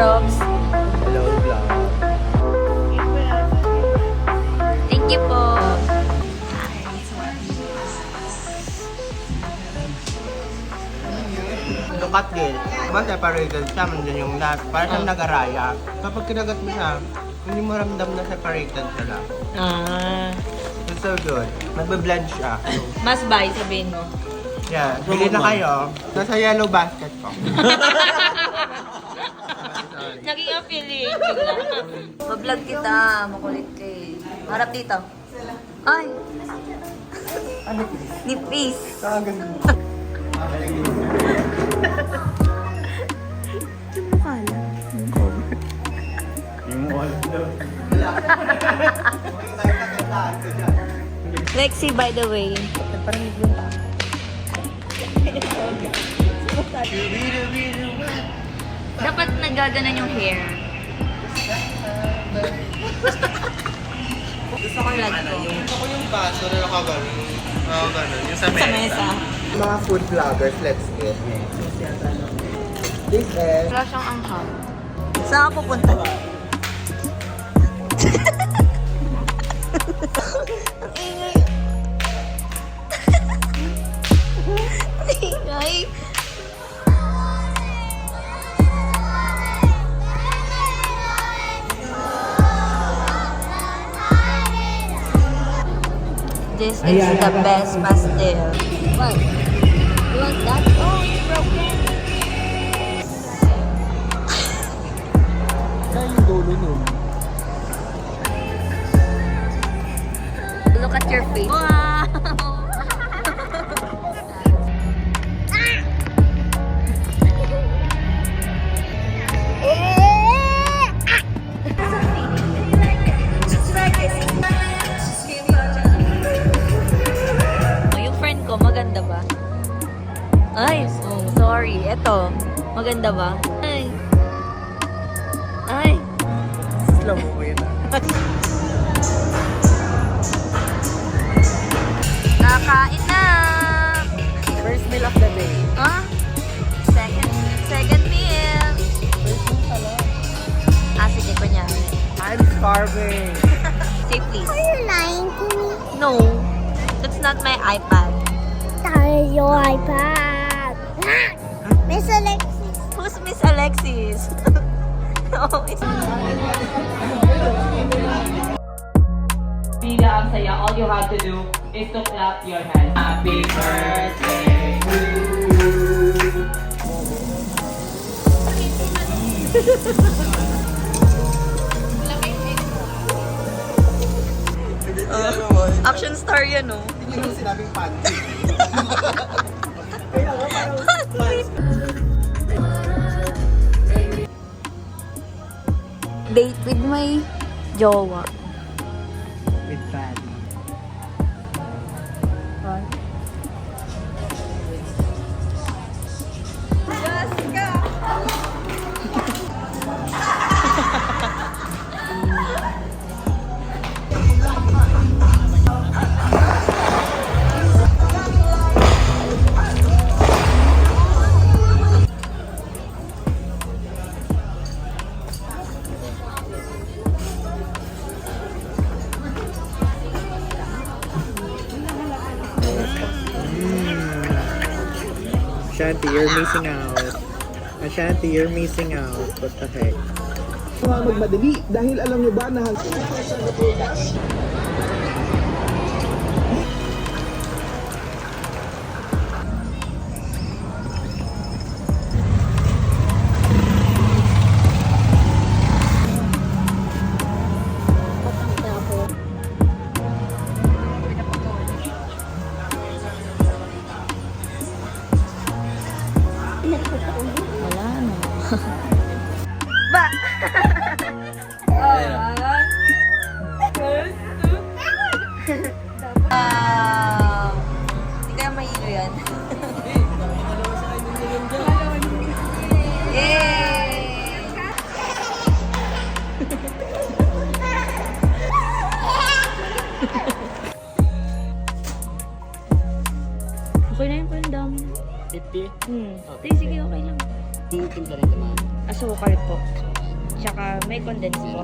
Robs. Hello, vlog. Thank you po. Look at this. Diba separated siya, mandyan yung lahat. Para siyang nag-araya. Kapag kinagat mo siya, hindi mo ramdam na separated sila. It's so good. Magbe-blend siya. Mas buy, sabihin mo. Yeah, bili na kayo. Nasa yellow basket ko. Naging affiliate bigla. Pa-vlog kita, makulit ka eh. Harap dito. Ay! Nipis. Lexi, by the way. Dapat nagaganan yung hair. Gusto ko vlog ko. Gusto ko yung baso na nakaganon. Nakaganon. Yung sa Sa mesa. Mga food vloggers, let's get. This is... Wala siyang anghang. Saan ka pupunta? Ang ingay. Ang ingay. This is the best pastel. What? You want that? Oh, it's broken. yung dulo nun. Look at your face. Wow! Yung friend ko, maganda ba? Ay, oh, sorry. Eto, maganda ba? Ay. Ay. Slow mo yun. Nakain na! First meal of the day. Ah? Second meal. First meal pala. Ah, sige, kunyari. I'm starving. Say please. Are you lying to me? No. That's not my iPad. That is your iPad. Miss Alexis. Who's Miss Alexis? No, it's Pila ang saya. All you have to do is to clap your hands. Happy birthday to you. action star yan, no? Hindi mo sinabing panty. Date with my jowa. With fatty. Ashanti, you're missing out. Ashanti, you're missing out. What the heck? Magmadali dahil alam nyo ba na Wala na. Ba! Hindi kaya mahilo yan. Yay! Okay na yun, parang dami na. 50? Sige, okay lang. Yung timpla rin naman. Asukal po. Tsaka may condense po.